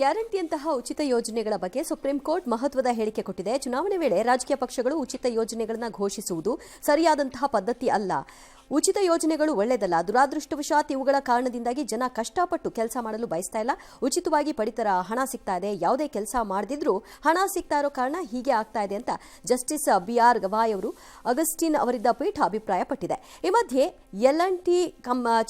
ಗ್ಯಾರಂಟಿಯಂತಹ ಉಚಿತ ಯೋಜನೆಗಳ ಬಗ್ಗೆ ಸುಪ್ರೀಂ ಕೋರ್ಟ್ ಮಹತ್ವದ ಹೇಳಿಕೆ ಕೊಟ್ಟಿದೆ. ಚುನಾವಣೆ ವೇಳೆ ರಾಜಕೀಯ ಪಕ್ಷಗಳು ಉಚಿತ ಯೋಜನೆಗಳನ್ನು ಘೋಷಿಸುವುದು ಸರಿಯಾದಂತಹ ಪದ್ಧತಿ ಅಲ್ಲ. ಉಚಿತ ಯೋಜನೆಗಳು ಒಳ್ಳೆಯದಲ್ಲ. ದುರಾದೃಷ್ಟವಶಾತ್ ಇವುಗಳ ಕಾರಣದಿಂದಾಗಿ ಜನ ಕಷ್ಟಪಟ್ಟು ಕೆಲಸ ಮಾಡಲು ಬಯಸ್ತಾ ಇಲ್ಲ. ಉಚಿತವಾಗಿ ಪಡಿತರ ಹಣ ಸಿಗ್ತಾ ಇದೆ. ಯಾವುದೇ ಕೆಲಸ ಮಾಡದಿದ್ರೂ ಹಣ ಸಿಗ್ತಾ ಇರೋ ಕಾರಣ ಹೀಗೆ ಆಗ್ತಾ ಇದೆ ಅಂತ ಜಸ್ಟಿಸ್ BR ಗವಾಯ್ ಅವರು ಅಗಸ್ಟಿನ್ ಅವರಿದ್ದ ಪೀಠ ಅಭಿಪ್ರಾಯಪಟ್ಟಿದೆ. ಈ ಮಧ್ಯೆ L&T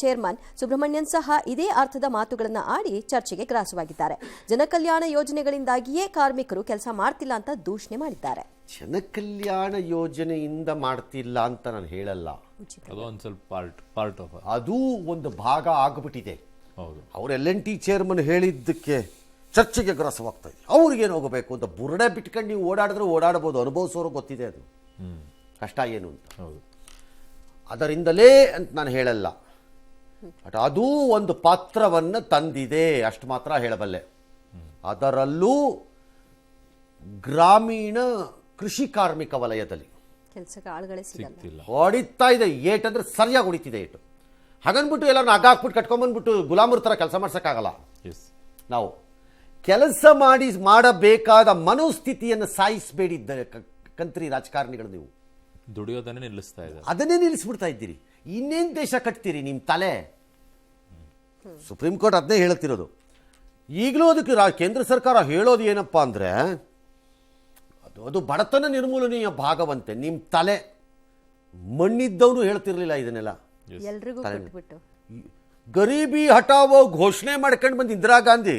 ಚೇರ್ಮನ್ ಸುಬ್ರಹ್ಮಣ್ಯನ್ ಸಹ ಇದೇ ಅರ್ಥದ ಮಾತುಗಳನ್ನು ಆಡಿ ಚರ್ಚೆಗೆ ಗ್ರಾಸವಾಗಿದ್ದಾರೆ. ಜನಕಲ್ಯಾಣ ಯೋಜನೆಗಳಿಂದಾಗಿಯೇ ಕಾರ್ಮಿಕರು ಕೆಲಸ ಮಾಡ್ತಿಲ್ಲ ಅಂತ ದೂಷಣೆ ಮಾಡಿದ್ದಾರೆ. ಜನಕಲ್ಯಾಣ ಯೋಜನೆಯಿಂದ ಮಾಡ್ತಿಲ್ಲ ಅಂತ ನಾನು ಹೇಳಲ್ಲ. ಅದು ಒಂದು ಸ್ವಲ್ಪ ಪಾರ್ಟ್ ಆಫ್ ಅದು ಒಂದು ಭಾಗ ಆಗಿಬಿಟ್ಟಿದೆ. ಹೌದು, ಅವ್ರು L&T ಚೇರ್ಮನ್ ಹೇಳಿದ್ದಕ್ಕೆ ಚರ್ಚೆಗೆ ಗ್ರಾಸವಾಗ್ತಾ ಇದೆ. ಅವ್ರಿಗೇನು ಹೋಗಬೇಕು ಅಂತ ಬುರುಡೆ ಬಿಟ್ಕೊಂಡು ನೀವು ಓಡಾಡಿದ್ರೆ ಓಡಾಡಬಹುದು. ಅನುಭವಿಸೋರು ಗೊತ್ತಿದೆ ಅದು ಕಷ್ಟ ಏನು ಅಂತ. ಹೌದು, ಅದರಿಂದಲೇ ಅಂತ ನಾನು ಹೇಳಲ್ಲ. ಬಟ್ ಅದು ಒಂದು ಪಾತ್ರವನ್ನು ತಂದಿದೆ ಅಷ್ಟು ಮಾತ್ರ ಹೇಳಬಲ್ಲೆ. ಅದರಲ್ಲೂ ಗ್ರಾಮೀಣ ಕೃಷಿ ಕಾರ್ಮಿಕ ವಲಯದಲ್ಲಿ ಕೆಲಸಕ್ಕೆ ಆಳುಗಳೇ ಸಿಗಲ್ಲ. ಹೊಡಿತಾ ಇದೆ ಏಟ್ ಅಂದ್ರೆ ಸರಿಯಾಗಿ ಹೊಡಿತಿದೆ ಏಟು. ಹಾಗನ್ಬಿಟ್ಟು ಎಲ್ಲರೂ ಹಗ್ಗ ಹಾಕ್ಬಿಟ್ಟು ಕಟ್ಕೊಂಡ್ಬಂದ್ಬಿಟ್ಟು ಗುಲಾಮರ ಥರ ಕೆಲಸ ಮಾಡ್ಸೋಕ್ಕಾಗಲ್ಲ. ನಾವು ಕೆಲಸ ಮಾಡಬೇಕಾದ ಮನೋಸ್ಥಿತಿಯನ್ನು ಸಾಯಿಸಬೇಡಿದ್ದ ಕಂತ್ರಿ ರಾಜಕಾರಣಿಗಳು. ನೀವು ದುಡಿಯೋದನ್ನೇ ನಿಲ್ಲಿಸ್ತಾ ಇದ್ದಾರೆ. ಅದನ್ನೇ ನಿಲ್ಲಿಸ್ಬಿಡ್ತಾ ಇದ್ದೀರಿ. ಇನ್ನೇನು ದೇಶ ಕಟ್ತೀರಿ ನಿಮ್ಮ ತಲೆ? ಸುಪ್ರೀಂ ಕೋರ್ಟ್ ಅದನ್ನೇ ಹೇಳುತ್ತಿರೋದು. ಈಗಲೂ ಅದಕ್ಕೆ ಕೇಂದ್ರ ಸರ್ಕಾರ ಹೇಳೋದು ಏನಪ್ಪ ಅಂದರೆ ಅದು ಬಡತನ ನಿರ್ಮೂಲನೆಯ ಭಾಗವಂತೆ. ನಿಮ್ಮ ತಲೆ ಮಣ್ಣಿದ್ದವನು ಹೇಳ್ತಿರ್ಲಿಲ್ಲ ಇದನ್ನೆಲ್ಲ. ಎಲ್ರಿಗೂ ಕೊಟ್ಬಿಟ್ಟು ಗರೀಬಿ ಹಟಾವೋ ಘೋಷಣೆ ಮಾಡ್ಕೊಂಡು ಬಂದು ಇಂದಿರಾ ಗಾಂಧಿ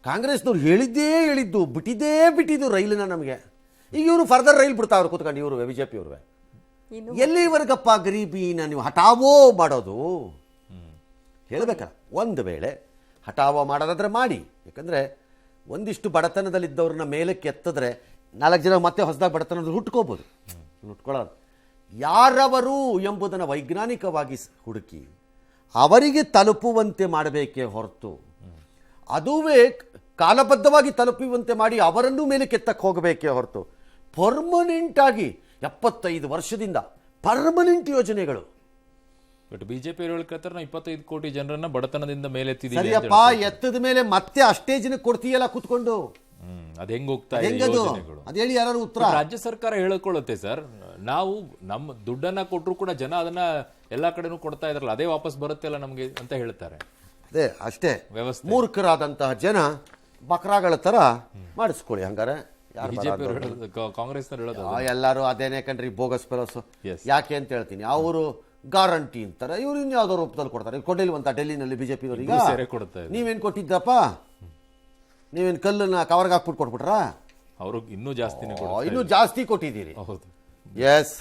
ಕಾಂಗ್ರೆಸ್ನವ್ರು ಹೇಳಿದ್ದು ಬಿಟ್ಟಿದ್ದು ರೈಲನ್ನ ನಮಗೆ. ಈಗ ಇವರು ಫರ್ದರ್ ರೈಲ್ ಬಿಡ್ತಾವ್ರು ಕೂತ್ಕೊಂಡು ಇವರು BJP ಅವ್ರು. ಎಲ್ಲಿವರೆಗಪ್ಪ ಗರೀಬಿನ ನೀವು ಹಟಾವೋ ಮಾಡೋದು? ಹೇಳ್ಬೇಕಲ್ಲ. ಒಂದು ವೇಳೆ ಹಟಾವೋ ಮಾಡೋದಾದ್ರೆ ಮಾಡಿ. ಯಾಕಂದರೆ ಒಂದಿಷ್ಟು ಬಡತನದಲ್ಲಿದ್ದವ್ರನ್ನ ಮೇಲಕ್ಕೆ ಎತ್ತಿದ್ರೆ 4 ಜನ ಮತ್ತೆ ಹೊಸದಾಗಿ ಬಡತನದಲ್ಲಿ ಹುಟ್ಕೋಬೋದು. ಹುಟ್ಕೊಳ್ಳೋದು ಯಾರವರು ಎಂಬುದನ್ನು ವೈಜ್ಞಾನಿಕವಾಗಿ ಹುಡುಕಿ ಅವರಿಗೆ ತಲುಪುವಂತೆ ಮಾಡಬೇಕೇ ಹೊರತು ಅದುವೇ ಕಾಲಬದ್ಧವಾಗಿ ತಲುಪುವಂತೆ ಮಾಡಿ ಅವರನ್ನೂ ಮೇಲೆ ಕೆತ್ತಕ್ಕೆ ಹೋಗಬೇಕೇ ಹೊರತು ಪರ್ಮನೆಂಟ್ ಆಗಿ 75 ವರ್ಷದಿಂದ ಪರ್ಮನೆಂಟ್ ಯೋಜನೆಗಳು. ಬಟ್ BJP ಹೇಳ್ತಾರೆ 25 ಕೋಟಿ ಜನರನ್ನ ಬಡತನದಿಂದ ಮೇಲೆತ್ತಿದ್ದೀವಿ. ಸರಿಯಪ್ಪ, ಎತ್ತದ ಮೇಲೆ ಮತ್ತೆ ಅಷ್ಟೇ ಜನಕ್ಕೆ ಕೊಡ್ತೀಯಲ್ಲ ಕೂತ್ಕೊಂಡು. ಅದು ಹೆಂಗ್ ಹೋಗ್ತಾ ಇದೆ ಯೋಜನೆಗಳು? ಅದು ಹೇಳಿ ಯಾರು ಉತ್ತರ? ರಾಜ್ಯ ಸರ್ಕಾರ ಹೇಳಿಕೊಳ್ಳುತ್ತೆ ಸರ್, ನಾವು ನಮ್ಮ ದುಡ್ಡನ್ನ ಕೊಟ್ಟರು ಕೂಡ ಜನ ಅದನ್ನ ಎಲ್ಲಾ ಕಡೆನೂ ಕೊಡ್ತಾ ಇದ್ರಲ್ಲ, ಅದೇ ವಾಪಸ್ ಬರುತ್ತೆ ಅಲ್ಲ ನಮ್ಗೆ ಅಂತ ಹೇಳ್ತಾರೆ. ಅದೇ ಅಷ್ಟೇ ವ್ಯವಸ್ಥೆ. ಮೂರ್ಖರಾದಂತಹ ಜನ ಬಕ್ರಾಗಳ ತರ ಮಾಡಿಸ್ಕೊಳ್ಳಿ. ಹಂಗಾರೆ ಕಾಂಗ್ರೆಸ್ ಎಲ್ಲರೂ ಅದೇನೇ ಕಣ್ರಿ ಬೋಗಸ್ ಫೆಲೋಸ್. ಯಾಕೆ ಅಂತ ಹೇಳ್ತೀನಿ. ಅವರು ಗ್ಯಾರಂಟಿ ಅಂತಾರೆ, ಇವ್ರು ಇನ್ಯಾವುದೋ ರೂಪದಲ್ಲಿ ಕೊಡ್ತಾರೆ. ಕೊಟ್ಟಿಲ್ವಂತ ಡೆಲ್ಲಿನಲ್ಲಿ BJP ಅವರಿಗೆ ನೀವೇನು ಕೊಟ್ಟಿದ್ದಪ್ಪ? ನೀವೇನು ಕಲ್ಲನ್ನ ಕವರ್ಗೆ ಹಾಕ್ಬಿಟ್ಟು ಕೊಟ್ಬಿಟ್ರಾ? ಅವರು ಇನ್ನೂ ಜಾಸ್ತಿ ಕೊಟ್ಟಿದ್ದೀರಿ. ಎಸ್.